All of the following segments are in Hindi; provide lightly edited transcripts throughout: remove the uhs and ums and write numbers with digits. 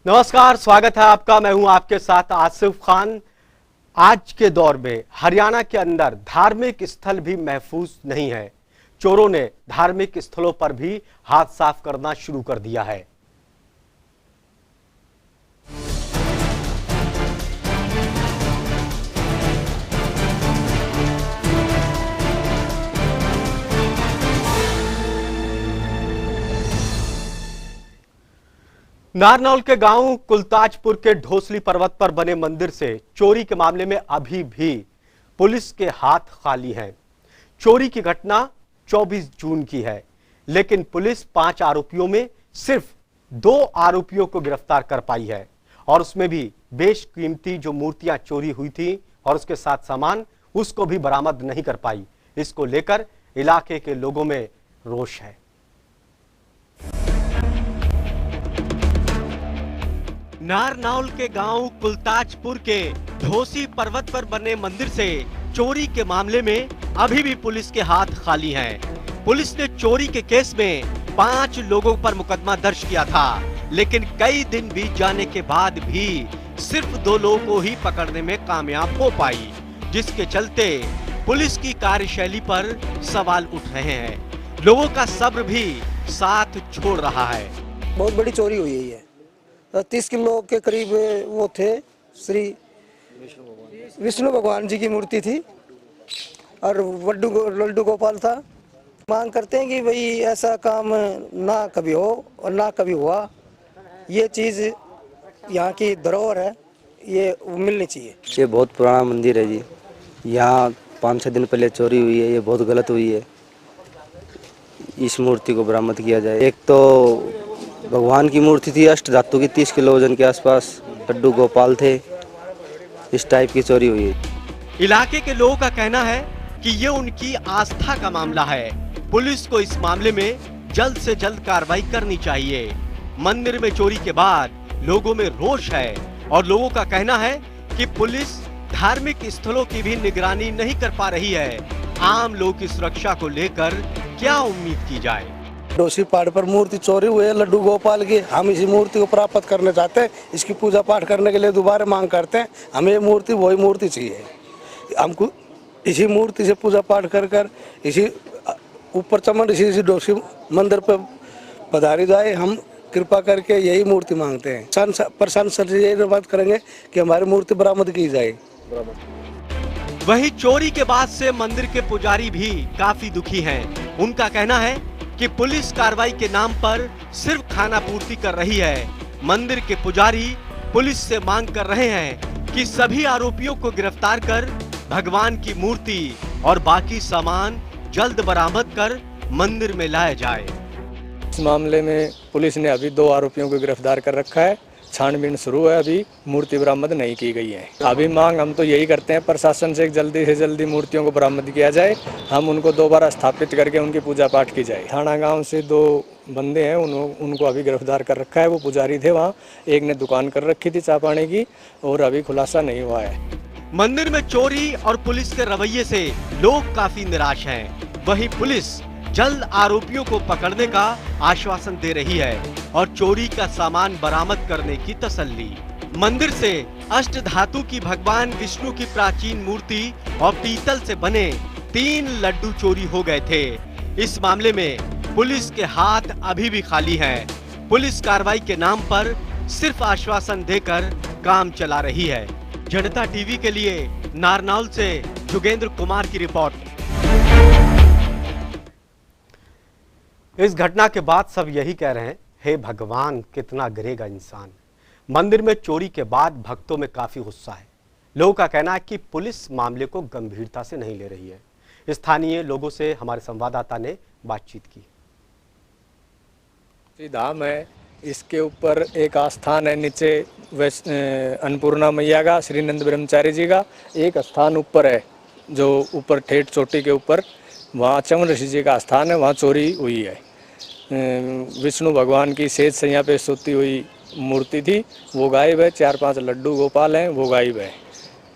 नमस्कार, स्वागत है आपका। मैं हूं आपके साथ आसिफ खान। आज के दौर में हरियाणा के अंदर धार्मिक स्थल भी महफूज नहीं है। चोरों ने धार्मिक स्थलों पर भी हाथ साफ करना शुरू कर दिया है। नारनौल के गांव कुलताजपुर के ढोसली पर्वत पर बने मंदिर से चोरी के मामले में अभी भी पुलिस के हाथ खाली हैं। चोरी की घटना 24 जून की है, लेकिन पुलिस 5 आरोपियों में सिर्फ 2 आरोपियों को गिरफ्तार कर पाई है, और उसमें भी बेशकीमती जो मूर्तियां चोरी हुई थी और उसके साथ सामान, उसको भी बरामद नहीं कर पाई। इसको लेकर इलाके के लोगों में रोष है। नारनौल के गांव कुलताजपुर के ढोसी पर्वत पर बने मंदिर से चोरी के मामले में अभी भी पुलिस के हाथ खाली हैं। पुलिस ने चोरी के केस में 5 लोगों पर मुकदमा दर्ज किया था, लेकिन कई दिन बीत जाने के बाद भी सिर्फ 2 लोगों को ही पकड़ने में कामयाब हो पाई, जिसके चलते पुलिस की कार्यशैली पर सवाल उठ रहे हैं। लोगों का सब्र भी साथ छोड़ रहा है। बहुत बड़ी चोरी हुई है ये। 30 किलो के करीब वो थे। श्री विष्णु भगवान जी की मूर्ति थी और लड्डू गोपाल था। मांग करते हैं कि भाई ऐसा काम ना कभी हो और ना कभी हुआ। ये चीज़ यहाँ की धरोहर है, ये मिलनी चाहिए। ये बहुत पुराना मंदिर है जी। यहाँ 5-6 दिन पहले चोरी हुई है, ये बहुत गलत हुई है। इस मूर्ति को बरामद किया जाए। एक तो भगवान की मूर्ति थी अष्ट धातु की, 30 किलो वजन के आसपास लड्डू गोपाल थे। इस टाइप की चोरी हुई है। इलाके के लोगों का कहना है कि ये उनकी आस्था का मामला है। पुलिस को इस मामले में जल्द से जल्द कार्रवाई करनी चाहिए। मंदिर में चोरी के बाद लोगों में रोष है और लोगों का कहना है कि पुलिस धार्मिक स्थलों की भी निगरानी नहीं कर पा रही है। आम लोगों की सुरक्षा को लेकर क्या उम्मीद की जाए। ढोसी पहाड़ पर मूर्ति चोरी हुई है लड्डू गोपाल की। हम इसी मूर्ति को प्राप्त करना चाहते हैं। इसकी पूजा पाठ करने के लिए दोबारा मांग करते हैं। हमें ये मूर्ति वही मूर्ति चाहिए। हमको इसी मूर्ति से पूजा पाठ कर इसी ऊपर चमन इसी ढोसी मंदिर पर पधारी जाए। हम कृपा करके यही मूर्ति मांगते हैं। प्रशासन से यही बात करेंगे कि हमारी मूर्ति बरामद की जाए। वही चोरी के बाद से मंदिर के पुजारी भी काफी दुखी हैं। उनका कहना है कि पुलिस कार्रवाई के नाम पर सिर्फ खाना पूर्ति कर रही है। मंदिर के पुजारी पुलिस से मांग कर रहे हैं कि सभी आरोपियों को गिरफ्तार कर भगवान की मूर्ति और बाकी सामान जल्द बरामद कर मंदिर में लाया जाए। इस मामले में पुलिस ने अभी 2 आरोपियों को गिरफ्तार कर रखा है। छानबीन शुरू है, अभी मूर्ति बरामद नहीं की गई है। अभी मांग हम तो यही करते हैं प्रशासन से जल्दी से जल्दी मूर्तियों को बरामद किया जाए। हम उनको दोबारा स्थापित करके उनकी पूजा पाठ की जाए। थाना गांव से 2 बंदे हैं, उनको अभी गिरफ्तार कर रखा है। वो पुजारी थे वहाँ। एक ने दुकान कर रखी थी चाय पानी की, और अभी खुलासा नहीं हुआ है। मंदिर में चोरी और पुलिस के रवैये से लोग काफी निराश हैं। वहीं पुलिस जल्द आरोपियों को पकड़ने का आश्वासन दे रही है और चोरी का सामान बरामद करने की तसल्ली। मंदिर से अष्ट धातु की भगवान विष्णु की प्राचीन मूर्ति और पीतल से बने 3 लड्डू चोरी हो गए थे। इस मामले में पुलिस के हाथ अभी भी खाली हैं। पुलिस कार्रवाई के नाम पर सिर्फ आश्वासन देकर काम चला रही है। जनता टीवी के लिए नारनौल से जोगेंद्र कुमार की रिपोर्ट। इस घटना के बाद सब यही कह रहे हैं, हे भगवान कितना गिरेगा इंसान। मंदिर में चोरी के बाद भक्तों में काफी गुस्सा है। लोगों का कहना है कि पुलिस मामले को गंभीरता से नहीं ले रही है। स्थानीय लोगों से हमारे संवाददाता ने बातचीत की। धाम है, इसके ऊपर एक आस्थान है नीचे अन्नपूर्णा मैया का, श्री नंद ब्रह्मचारी जी का। एक स्थान ऊपर है जो ऊपर ठेठ चोटी के ऊपर, वहाँ चमन ऋषि जी का स्थान है, वहाँ चोरी हुई है। विष्णु भगवान की सेज सैया पे सोती हुई मूर्ति थी, वो गायब है। 4-5 लड्डू गोपाल हैं, वो गायब है।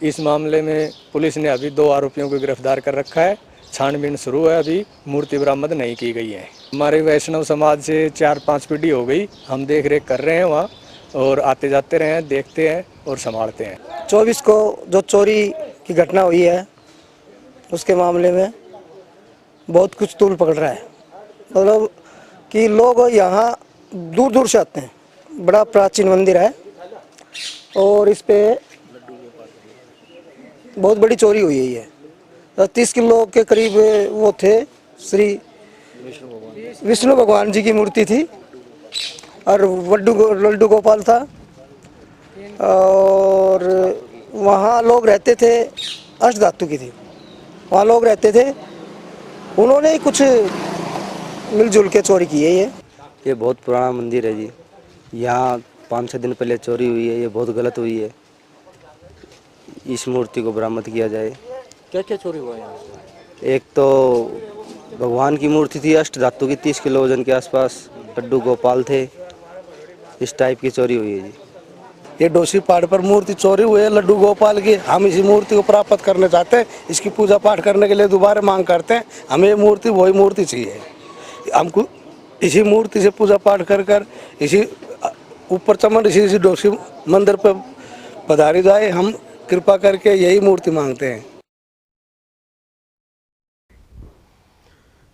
इस मामले में पुलिस ने अभी 2 आरोपियों को गिरफ्तार कर रखा है। छानबीन शुरू है, अभी मूर्ति बरामद नहीं की गई है। हमारे वैष्णव समाज से 4-5 पीढ़ी हो गई, हम देख रेख कर रहे हैं वहाँ। और आते जाते रहे हैं, देखते हैं और संभालते हैं। 24 को जो चोरी की घटना हुई है उसके मामले में बहुत कुछ तूल पकड़ रहा है। मतलब कि लोग यहाँ दूर दूर से आते हैं। बड़ा प्राचीन मंदिर है और इस पे बहुत बड़ी चोरी हुई है। ये 30 किलो के करीब वो थे, श्री विष्णु भगवान जी की मूर्ति थी और लड्डू गोपाल था। और वहाँ लोग रहते थे, अष्ट धातु की थी, वहाँ लोग रहते थे, उन्होंने ही कुछ मिलजुल के चोरी की है। ये बहुत पुराना मंदिर है जी। यहाँ 5-6 दिन पहले चोरी हुई है, ये बहुत गलत हुई है। इस मूर्ति को बरामद किया जाए। क्या क्या चोरी हुआ है यहाँ से? एक तो भगवान की मूर्ति थी अष्ट धातु की, 30 किलो वजन के आसपास, लड्डू गोपाल थे। इस टाइप की चोरी हुई है जी। ये डोसी पहाड़ पर मूर्ति चोरी हुई है लड्डू गोपाल की। हम इसी मूर्ति को प्राप्त करना चाहते हैं, इसकी पूजा पाठ करने के लिए दोबारा मांग करते हैं। हमें ये मूर्ति वही मूर्ति चाहिए। हमको इसी मूर्ति से पूजा पाठ कर कर इसी ऊपर चमन इसी डोसी मंदिर पर पधारी जाए। हम कृपा करके यही मूर्ति मांगते हैं।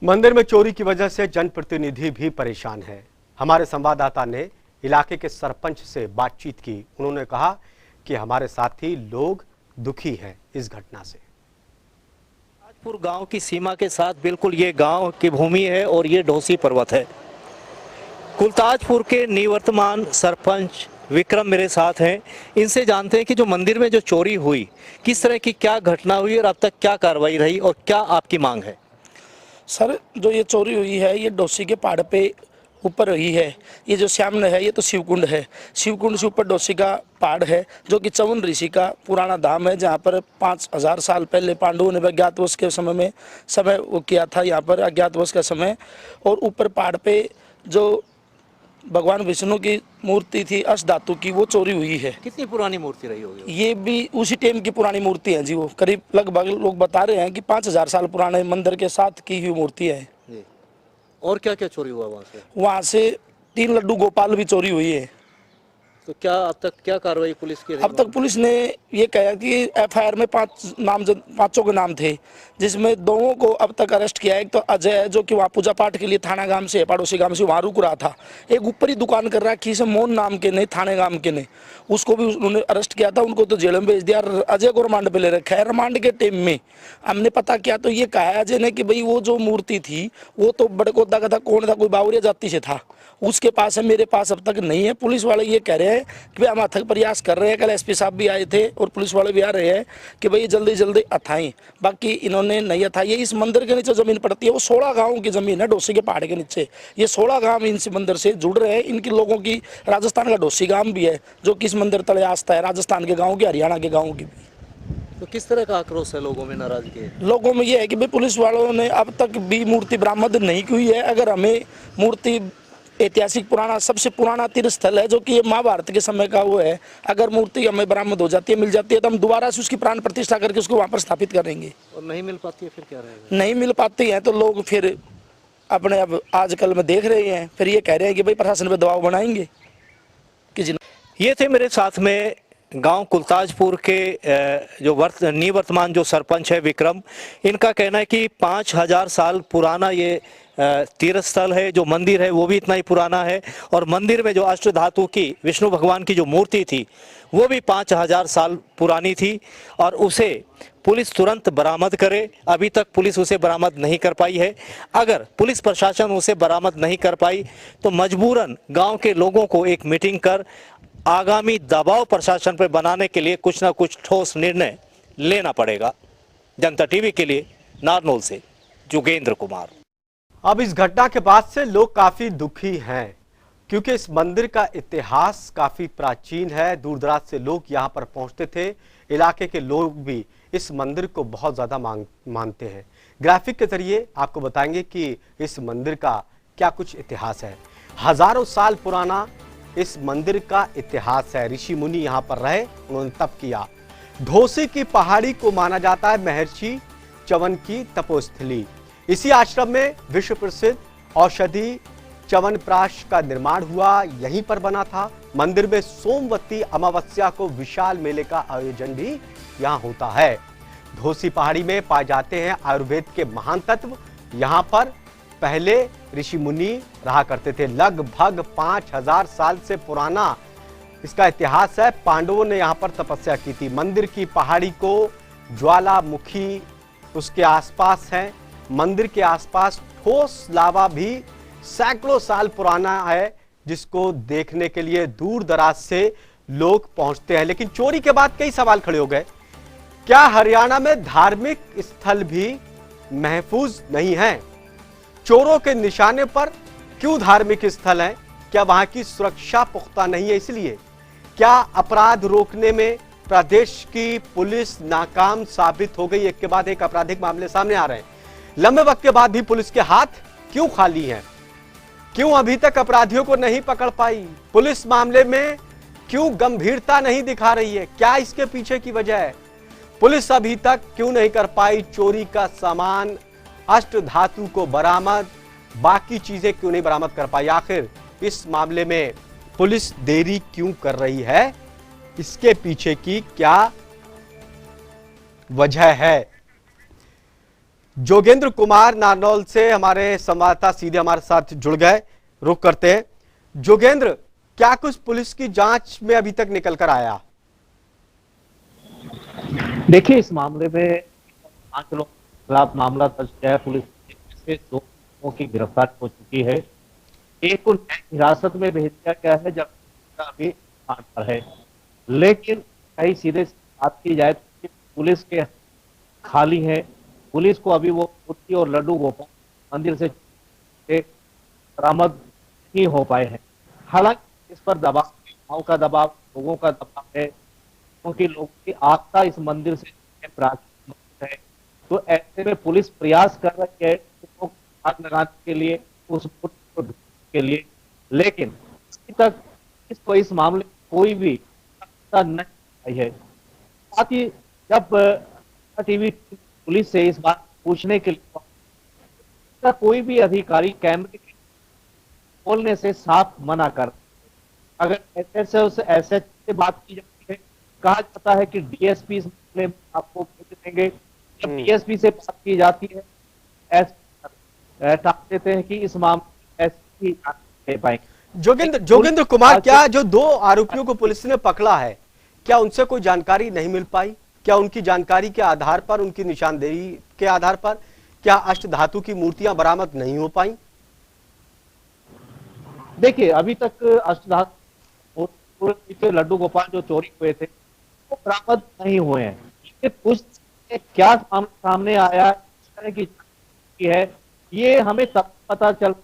मंदिर में चोरी की वजह से जनप्रतिनिधि भी परेशान है। हमारे संवाददाता ने इलाके के सरपंच से बातचीत की। उन्होंने कहा कि हमारे साथी लोग दुखी हैं इस घटना से। कुलताजपुर गांव की सीमा के साथ बिल्कुल ये गांव की भूमि है और ये ढोसी पर्वत है। कुलताजपुर के निवर्तमान सरपंच विक्रम मेरे साथ हैं। इनसे जानते हैं कि जो मंदिर में जो चोरी हुई, किस तरह की क्या घटना हुई और अब तक क्या कार्रवाई रही और क्या आपकी मांग है? सर, जो ये चोरी हुई है ये डोसी के पहाड़ पे ऊपर रही है। ये जो सामने है ये तो शिवकुंड है। शिवकुंड से ऊपर डोसी का पहाड़ है जो कि चवन ऋषि का पुराना धाम है, जहाँ पर 5000 साल पहले पांडवों ने अज्ञातवास के समय वो किया था, यहाँ पर अज्ञातवास का समय। और ऊपर पहाड़ पे जो भगवान विष्णु की मूर्ति थी अष्ट धातु की, वो चोरी हुई है। कितनी पुरानी मूर्ति रही होगी? ये भी उसी टाइम की पुरानी मूर्ति है जी। वो करीब लगभग लोग बता रहे हैं कि 5000 साल पुराने मंदिर के साथ की हुई मूर्ति है जी। और क्या क्या चोरी हुआ वहाँ से? वहाँ से 3 लड्डू गोपाल भी चोरी हुई है। तो क्या अब तक क्या कार्रवाई पुलिस की रही? अब तक पुलिस ने ये कहा कि एफआईआर में 5 के नाम थे, जिसमें 2 को अब तक अरेस्ट किया है। एक तो अजय है जो कि वहाँ पूजा पाठ के लिए थाना गांव से, पड़ोसी गांव से वहाँ रुक रहा था। एक ऊपर ही दुकान कर रखी है मोहन नाम के ने, थाने गांव के ने, उसको भी उन्होंने अरेस्ट किया था। उनको तो जेल में भेज दिया। अजय को रिमांड पे ले रखा है। रिमांड के टाइम में हमने पता किया तो ये कहा अजय ने कि भाई वो जो मूर्ति थी वो तो बड़कोदा का था, कौन था, कोई बावरिया जाति से था, उसके पास है, मेरे पास अब तक नहीं है। पुलिस वाले ये कह रहे हैं कि भाई हम अथक प्रयास कर रहे हैं। कल एसपी साहब भी आए थे और पुलिस वाले भी आ रहे हैं कि भाई जल्दी जल्दी अथाएं। बाकी इन्होंने नहीं अथाई। ये इस मंदिर के नीचे जमीन पड़ती है, वो 16 गाँव की जमीन है डोसी के पहाड़ के नीचे। ये 16 गाँव इस मंदिर से जुड़ रहे हैं। इनकी लोगों की राजस्थान का डोसी गाँव भी है जो कि इस मंदिर तले आस्था है, राजस्थान के गाँव की, हरियाणा के गाँव की भी। तो किस तरह का आक्रोश है लोगों में, नाराजगी है? लोगों में ये है कि भाई पुलिस वालों ने अब तक भी मूर्ति बरामद नहीं की है। अगर हमें मूर्ति ऐतिहासिक पुराना, सबसे पुराना तीर्थ स्थल है जो कि ये महाभारत के समय का वो है, अगर मूर्ति हमें बरामद हो जाती है, मिल जाती है, तो हम दोबारा से उसकी प्राण प्रतिष्ठा करके उसको वहाँ पर स्थापित करेंगे। और नहीं मिल पाती है फिर क्या रहेगा? नहीं मिल पाती है तो लोग फिर अपने अब आजकल में देख रहे हैं, फिर ये कह रहे हैं कि भाई प्रशासन पर दबाव बनाएंगे कि ये थे मेरे साथ में गांव कुलताजपुर के जो निवर्तमान जो सरपंच है विक्रम। इनका कहना है कि 5000 साल पुराना ये तीर्थ स्थल है। जो मंदिर है वो भी इतना ही पुराना है और मंदिर में जो अष्ट धातु की विष्णु भगवान की जो मूर्ति थी वो भी 5000 साल पुरानी थी और उसे पुलिस तुरंत बरामद करे। अभी तक पुलिस उसे बरामद नहीं कर पाई है। अगर पुलिस प्रशासन उसे बरामद नहीं कर पाई तो मजबूरन गांव के लोगों को एक मीटिंग कर आगामी दबाव प्रशासन पर बनाने के लिए कुछ ना कुछ ठोस निर्णय लेना पड़ेगा। जनता टीवी के लिए नारनौल से जोगेंद्र कुमार। अब इस घटना के बाद से लोग काफी दुखी हैं क्योंकि इस मंदिर का इतिहास काफी प्राचीन है। दूर दराज से लोग यहां पर पहुंचते थे। इलाके के लोग भी इस मंदिर को बहुत ज्यादा मानते हैं। ग्राफिक के जरिए आपको बताएंगे कि इस मंदिर का क्या कुछ इतिहास है। हजारों साल पुराना इस मंदिर का इतिहास है। ऋषि मुनि यहां पर रहे, उन्होंने तप किया। ढोसी की पहाड़ी को माना जाता है महर्षि च्यवन की तपोस्थली। इसी आश्रम में विश्व प्रसिद्ध औषधि च्यवनप्राश का निर्माण हुआ यहीं पर बना था। मंदिर में सोमवती अमावस्या को विशाल मेले का आयोजन भी यहाँ होता है। धोसी पहाड़ी में पाए जाते हैं आयुर्वेद के महान तत्व। यहाँ पर पहले ऋषि मुनि रहा करते थे। लगभग 5000 साल से पुराना इसका इतिहास है। पांडवों ने यहाँ पर तपस्या की थी। मंदिर की पहाड़ी को ज्वालामुखी उसके आसपास है। मंदिर के आसपास ठोस लावा भी सैकड़ों साल पुराना है, जिसको देखने के लिए दूर दराज से लोग पहुंचते हैं। लेकिन चोरी के बाद कई सवाल खड़े हो गए। क्या हरियाणा में धार्मिक स्थल भी महफूज नहीं है? चोरों के निशाने पर क्यों धार्मिक स्थल हैं? क्या वहां की सुरक्षा पुख्ता नहीं है इसलिए? क्या अपराध रोकने में प्रदेश की पुलिस नाकाम साबित हो गई? एक के बाद एक आपराधिक मामले सामने आ रहे हैं। लंबे वक्त के बाद भी पुलिस के हाथ क्यों खाली हैं? क्यों अभी तक अपराधियों को नहीं पकड़ पाई? पुलिस मामले में क्यों गंभीरता नहीं दिखा रही है? क्या इसके पीछे की वजह है? पुलिस अभी तक क्यों नहीं कर पाई चोरी का सामान, अष्ट धातु को बरामद, बाकी चीजें क्यों नहीं बरामद कर पाई? आखिर इस मामले में पुलिस देरी क्यों कर रही है? इसके पीछे की क्या वजह है? जोगेंद्र कुमार नारनौल से हमारे संवाददाता सीधे हमारे साथ जुड़ गए। रुक करते हैं। जोगेंद्र, क्या कुछ पुलिस की जांच में अभी तक निकल कर आया? देखिए, इस मामले में 5 लोगों के खिलाफ मामला दर्ज किया है। पुलिस से 2 लोगों की गिरफ्तारी हो चुकी है। एक को हिरासत में भेज दिया गया है, जबकि अभी रिमांड पर है। लेकिन कहीं सीधे बात की जाए तो पुलिस के खाली है। पुलिस को अभी वो मूर्ति और लड्डू गोपाल मंदिर से बरामद नहीं हो पाए हैं। हालांकि इस पर दबाव, गांव का दबाव, लोगों का दबाव है, क्योंकि लोगों की आस्था इस मंदिर से प्राचीन है। तो ऐसे में पुलिस प्रयास कर रही है आग लगाने के लिए, उस मूर्ति को ढूंढने के लिए, लेकिन अभी तक इसको इस मामले में कोई भी नहीं आई है। साथ ही जब टीवी पुलिस से इस बात पूछने के लिए कोई भी अधिकारी कैमरे खोलने से साफ मना कर, अगर ऐसे से बात की जाती है, कहा जाता है कि डीएसपी इस मामले में आपको भेज देंगे। जब डीएसपी से बात की जाती है, ऐसे टाल देते हैं कि इस मामले ऐसे ही ले पाएंगे। जोगेंद्र कुमार, क्या जो 2 आरोपियों को पुलिस ने पकड़ा है, क्या उनसे कोई जानकारी नहीं मिल पाई? क्या उनकी जानकारी के आधार पर, उनकी निशानदेही के आधार पर क्या अष्ट धातु की मूर्तियां बरामद नहीं हो पाई? देखिए, अभी तक अष्ट धातु के लड्डू गोपाल जो चोरी हुए थे वो बरामद नहीं हुए हैं। कुछ क्या सामने आया इस तरह की है, ये हमें तब पता चल,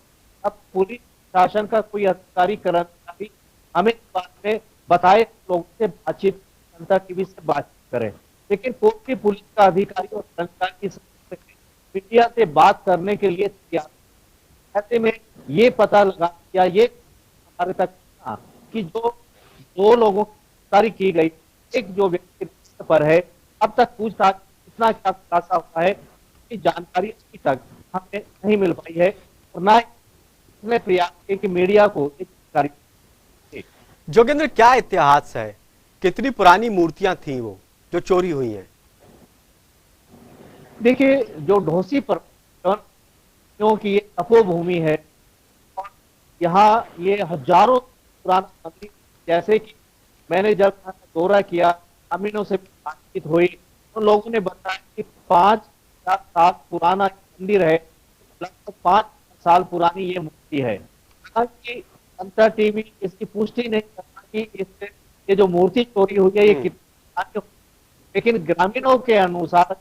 अब पुलिस शासन का कोई अधिकारी कर्मचारी हमें इस बात में बताए, लोगों से बातचीत, जनता टीवी से बातचीत करें। लेकिन कोई भी पुलिस का अधिकारी और कर्मचारी मीडिया से बात करने के लिए तैयार। ऐसे में ये पता लगा या ये हमारे तक कि जो 2 लोगों की गिरफ्तारी की गई, एक जो व्यक्ति पर है, अब तक पूछताछ इतना क्या खुलासा हुआ है कि जानकारी अभी तक हमें नहीं मिल पाई है, और ना इसमें प्रयास किया कि मीडिया को एक जानकारी। जोगेंद्र, क्या इतिहास है? कितनी पुरानी मूर्तियां थी वो जो चोरी हुई हैं? देखिए, जो ढोसी पर क्योंकि ये तपोभूमि है और यहाँ ये हजारों पुराना मंदिर, जैसे कि मैंने जब दौरा किया, ग्रामीणों से बातचीत हुई, तो लोगों ने बताया कि 5000 साल पुराना मंदिर है, लगभग 5 साल पुरानी ये मूर्ति है। हालांकि जनता टीवी इसकी पुष्टि नहीं करता कि इससे ये जो मूर्ति चोरी हुई है ये कितनी, लेकिन ग्रामीणों के अनुसार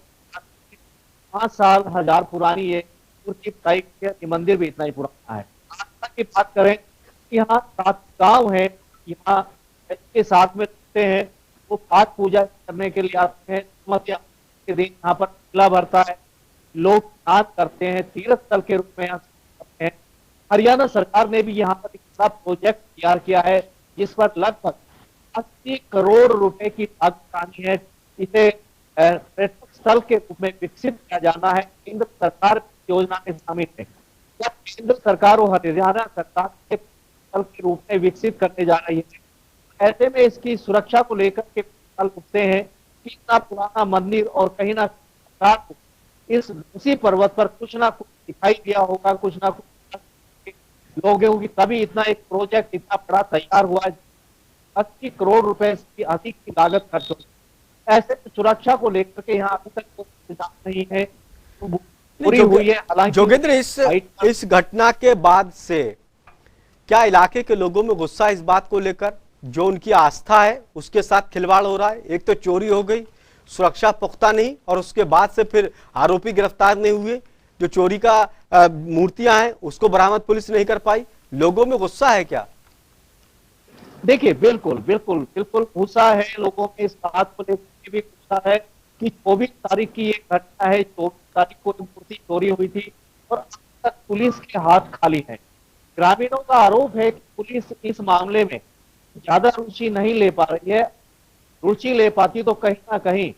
5 साल हजार पुरानी ये मूर्ति बताई गई है। मंदिर भी इतना ही पुराना है। आस्था की बात करें, यहाँ 7 गांव है, यहाँ के साथ में रहते हैं, वो पाठ पूजा करने के लिए आते हैं। के दिन यहाँ पर मेला भरता है, लोग स्नान करते हैं, तीर्थ स्थल के रूप में यहाँ करते हैं। हरियाणा सरकार ने भी यहाँ पर एक बड़ा प्रोजेक्ट तैयार किया है, जिस पर लगभग 80 करोड़ रुपए की लागत है। इसे पर्यटक स्थल के रूप में विकसित किया जाना है। केंद्र सरकार योजना में शामिल है। या केंद्र सरकार और हरियाणा सरकार के स्थल के रूप में विकसित करने जा रही है। ऐसे में इसकी सुरक्षा को लेकर के सवाल उठते हैं कि इतना पुराना मंदिर और कहीं ना सरकार को इस उसी पर्वत पर कुछ ना कुछ दिखाई दिया होगा, कुछ ना कुछ लोगों की, तभी इतना एक प्रोजेक्ट इतना बड़ा तैयार हुआ है। 80 करोड़ रुपए की अधिक की लागत खर्च हो। ऐसे में सुरक्षा को लेकर के यहाँ अभी तक कोई इंतजाम नहीं है, पूरी हुई है। हालांकि जोगेंद्र, इस घटना के बाद से क्या इलाके के लोगों में गुस्सा इस बात को लेकर, जो उनकी आस्था है उसके साथ खिलवाड़ हो रहा है? एक तो चोरी हो गई, सुरक्षा पुख्ता नहीं, और उसके बाद से फिर आरोपी गिरफ्तार नहीं हुए, जो चोरी का मूर्तियां हैं उसको बरामद पुलिस नहीं कर पाई। लोगों में गुस्सा है क्या? देखिए, बिल्कुल बिल्कुल बिल्कुल गुस्सा है लोगों में। इस बात को लेकर भी गुस्सा है कि 24 तारीख की ये घटना है, 24 तारीख को मूर्ति चोरी हुई थी और अब तक पुलिस के हाथ खाली है। ग्रामीणों का आरोप है कि पुलिस इस मामले में ज्यादा रुचि नहीं ले पा रही है। रुचि ले पाती तो कहीं ना कहीं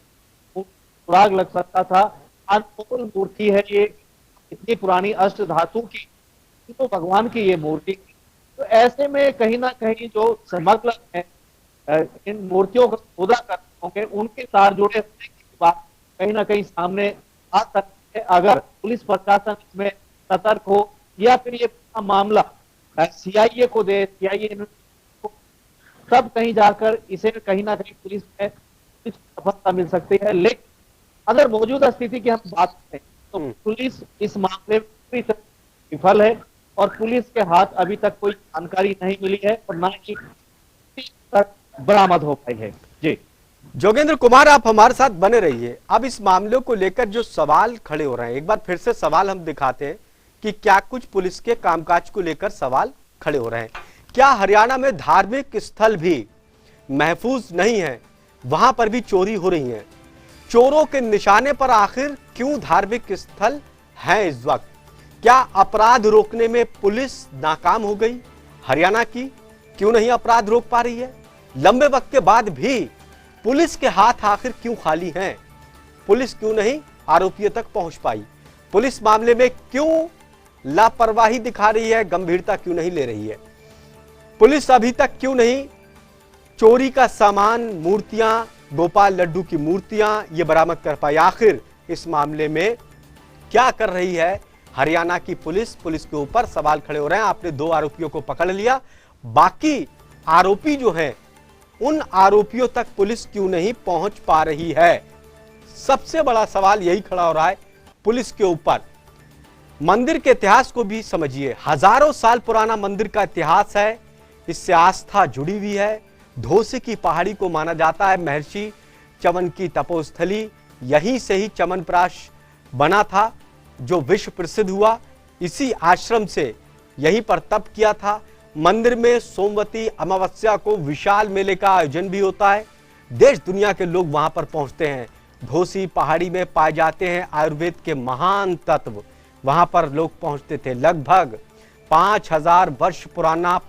सुराग लग सकता था। अनमोल मूर्ति है ये, इतनी पुरानी अष्ट धातु की, तो भगवान की ये मूर्ति। तो ऐसे में कहीं ना कहीं जो स्मगलर है इन मूर्तियों का सौदा करते होंगे, उनके साथ जुड़े होने की बात कहीं ना कहीं सामने आ सकती है अगर पुलिस प्रशासन इसमें सतर्क हो, या फिर ये मामला सीआईए को दे, सीआईए को, तब कहीं जाकर इसे कहीं ना कहीं पुलिस में सफलता मिल सकती है। लेकिन अगर मौजूदा स्थिति की हम बात करें तो पुलिस इस मामले में पूरी तरह विफल है और पुलिस के हाथ अभी तक कोई जानकारी नहीं मिली है और ना ही तक बरामद हो पाई है। जी जोगेंद्र कुमार, आप हमारे साथ बने रहिए। अब इस मामले को लेकर जो सवाल खड़े हो रहे हैं, एक बार फिर से सवाल हम दिखाते हैं कि क्या कुछ पुलिस के कामकाज को लेकर सवाल खड़े हो रहे हैं। क्या हरियाणा में धार्मिक स्थल भी महफूज नहीं है? वहां पर भी चोरी हो रही है। चोरों के निशाने पर आखिर क्यों धार्मिक स्थल हैं इस वक्त? क्या अपराध रोकने में पुलिस नाकाम हो गई? हरियाणा की क्यों नहीं अपराध रोक पा रही है? लंबे वक्त के बाद भी पुलिस के हाथ आखिर क्यों खाली हैं? पुलिस क्यों नहीं आरोपियों तक पहुंच पाई? पुलिस मामले में क्यों लापरवाही दिखा रही है, गंभीरता क्यों नहीं ले रही है? पुलिस अभी तक क्यों नहीं चोरी का सामान, मूर्तियां, गोपाल लड्डू की मूर्तियां ये बरामद कर पाई? आखिर इस मामले में क्या कर रही है हरियाणा की पुलिस? पुलिस के ऊपर सवाल खड़े हो रहे हैं। आपने 2 आरोपियों को पकड़ लिया, बाकी आरोपी जो हैं उन आरोपियों तक पुलिस क्यों नहीं पहुंच पा रही है? सबसे बड़ा सवाल यही खड़ा हो रहा है पुलिस के ऊपर। मंदिर के इतिहास को भी समझिए। हजारों साल पुराना मंदिर का इतिहास है, इससे आस्था जुड़ी हुई है। धोसी की पहाड़ी को माना जाता है महर्षि चमन की तपोस्थली। यहीं से ही चमनप्राश बना था जो विश्व प्रसिद्ध हुआ। इसी आश्रम से यहीं पर तप किया था। मंदिर में सोमवती अमावस्या को विशाल मेले का आयोजन भी होता है। देश दुनिया के लोग वहां पर पहुंचते हैं। धोसी पहाड़ी में पाए जाते हैं आयुर्वेद के महान तत्व, वहां पर लोग पहुंचते थे। लगभग 5000 वर्ष पुराना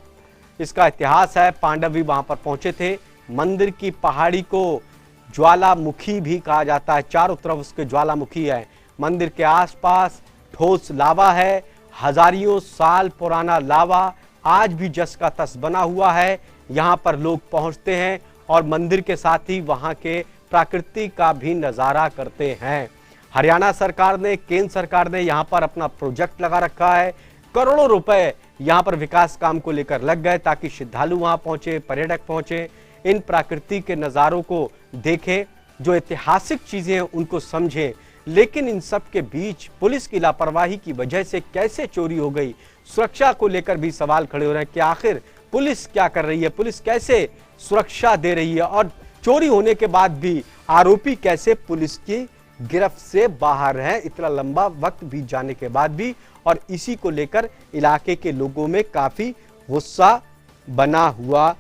इसका इतिहास है। पांडव भी वहां पर पहुंचे थे। मंदिर की पहाड़ी को ज्वालामुखी भी कहा जाता है, चारों तरफ उसके ज्वालामुखी है। मंदिर के आसपास ठोस लावा है, हजारियों साल पुराना लावा आज भी जस का तस बना हुआ है। यहाँ पर लोग पहुँचते हैं और मंदिर के साथ ही वहाँ के प्रकृति का भी नज़ारा करते हैं। हरियाणा सरकार ने, केंद्र सरकार ने यहाँ पर अपना प्रोजेक्ट लगा रखा है। करोड़ों रुपए यहाँ पर विकास काम को लेकर लग गए ताकि श्रद्धालु वहाँ पहुँचे, पर्यटक पहुँचे, इन प्राकृतिक के नज़ारों को देखें, जो ऐतिहासिक चीज़ें हैं उनको समझें। लेकिन इन सब के बीच पुलिस की लापरवाही की वजह से कैसे चोरी हो गई, सुरक्षा को लेकर भी सवाल खड़े हो रहे हैं कि आखिर पुलिस क्या कर रही है, पुलिस कैसे सुरक्षा दे रही है, और चोरी होने के बाद भी आरोपी कैसे पुलिस की गिरफ्त से बाहर है इतना लंबा वक्त बीत जाने के बाद भी। और इसी को लेकर इलाके के लोगों में काफी गुस्सा बना हुआ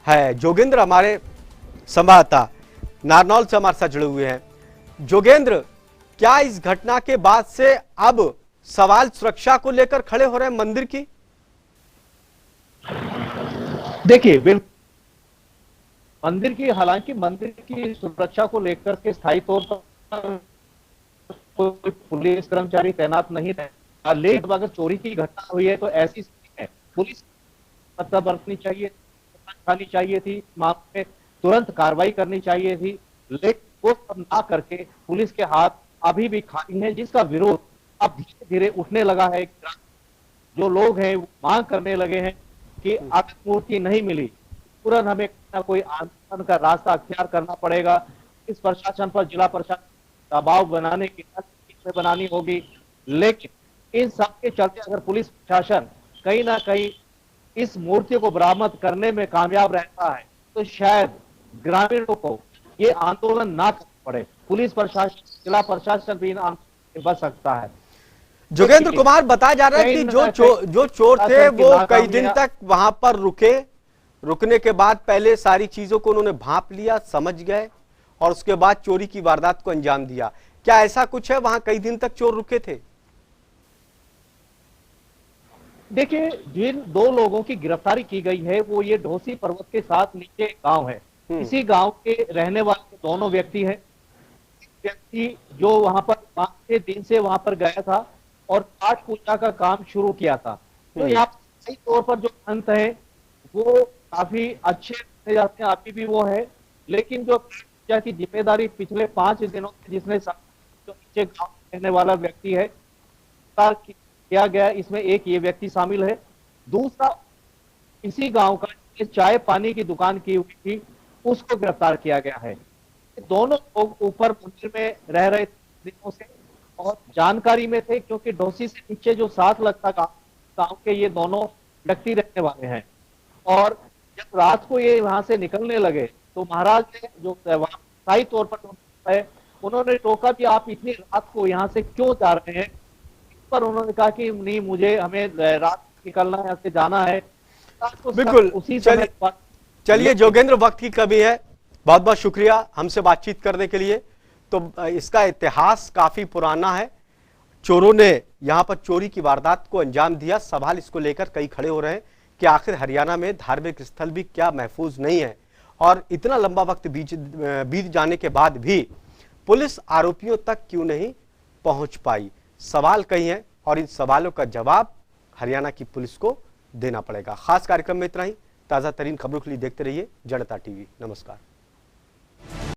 है। जोगेंद्र हमारे संवाददाता नारनौल से हमारे साथ जुड़े हुए हैं। जोगेंद्र, क्या इस घटना के बाद से अब सवाल सुरक्षा को लेकर खड़े हो रहे हैं मंदिर की? देखिए, बिल्कुल मंदिर की, हालांकि मंदिर की सुरक्षा को लेकर के स्थायी तौर पर कोई पुलिस कर्मचारी तैनात नहीं है, लेकिन अगर चोरी की घटना हुई है तो ऐसी स्थिति है पुलिस सतर्कता बरतनी चाहिए, खानी चाहिए थी, मामले में तुरंत कार्रवाई करनी चाहिए थी, लेकिन वो सब ना करके पुलिस के हाथ अभी भी खाली है, जिसका विरोध अब धीरे धीरे उठने लगा है। जो लोग हैं वो मांग करने लगे हैं कि अगर मूर्ति नहीं मिली तुरंत हमें कोई आंदोलन का रास्ता अख्तियार करना पड़ेगा। इस प्रशासन पर, जिला प्रशासन दबाव बनाने की बनानी होगी, लेकिन इन सब के चलते अगर पुलिस प्रशासन कहीं ना कहीं इस मूर्ति को बरामद करने में कामयाब रहता है तो शायद ग्रामीणों को ये आंदोलन ना करना पड़े, पुलिस प्रशासन, जिला प्रशासन भी इन आंदोलन में बच सकता है। जोगेंद्र कुमार, बताया जा रहा है कि जो चोर थे वो कई दिन तक वहां पर रुकने के बाद पहले सारी चीजों को उन्होंने भांप लिया, समझ गए और उसके बाद चोरी की वारदात को अंजाम दिया। क्या ऐसा कुछ है, वहां कई दिन तक चोर रुके थे? देखिए, जिन दो लोगों की गिरफ्तारी की गई है वो ये ढोसी पर्वत के साथ नीचे गांव है, इसी गांव के रहने वाले दोनों व्यक्ति हैं। व्यक्ति जो वहां पर 5 दिन से वहां पर गया था और पाठ पूजा का काम शुरू किया था, तो यहाँ सही तौर पर जो अंत है वो काफी अच्छे जाते हैं, अभी भी वो है, लेकिन जो पूजा की जिम्मेदारी पिछले 5 दिनों से जिसने जो नीचे गांव रहने वाला व्यक्ति है किया गया, इसमें एक ये व्यक्ति शामिल है। दूसरा इसी गांव का चाय पानी की दुकान की हुई थी, उसको गिरफ्तार किया गया है। दोनों लोग ऊपर मंदिर में रह रहे दिनों से और जानकारी में थे, क्योंकि ढोसी से नीचे जो 7 लगता गांव के ये दोनों व्यक्ति रहने वाले हैं। और जब रात को ये वहां से निकलने लगे तो महाराज ने जो स्थायी तौर पर है उन्होंने टोका कि आप इतनी रात को यहाँ से क्यों जा रहे हैं, पर उन्होंने कहा कि नहीं, मुझे हमें रात निकलना है, यहाँ से जाना है। बिल्कुल, उसी समय चलिए जोगेंद्र, वक्त की कमी है, बहुत बहुत शुक्रिया हमसे बातचीत करने के लिए। तो इसका इतिहास काफी पुराना है, चोरों ने यहाँ पर चोरी की वारदात को अंजाम दिया। सवाल इसको लेकर कई खड़े हो रहे हैं कि आखिर हरियाणा में धार्मिक स्थल भी क्या महफूज नहीं है, और इतना लंबा वक्त बीत जाने के बाद भी पुलिस आरोपियों तक क्यों नहीं पहुंच पाई। सवाल कई हैं और इन सवालों का जवाब हरियाणा की पुलिस को देना पड़ेगा। खास कार्यक्रम में इतना ही। ताजा तरीन खबरों के लिए देखते रहिए जनता टीवी। नमस्कार।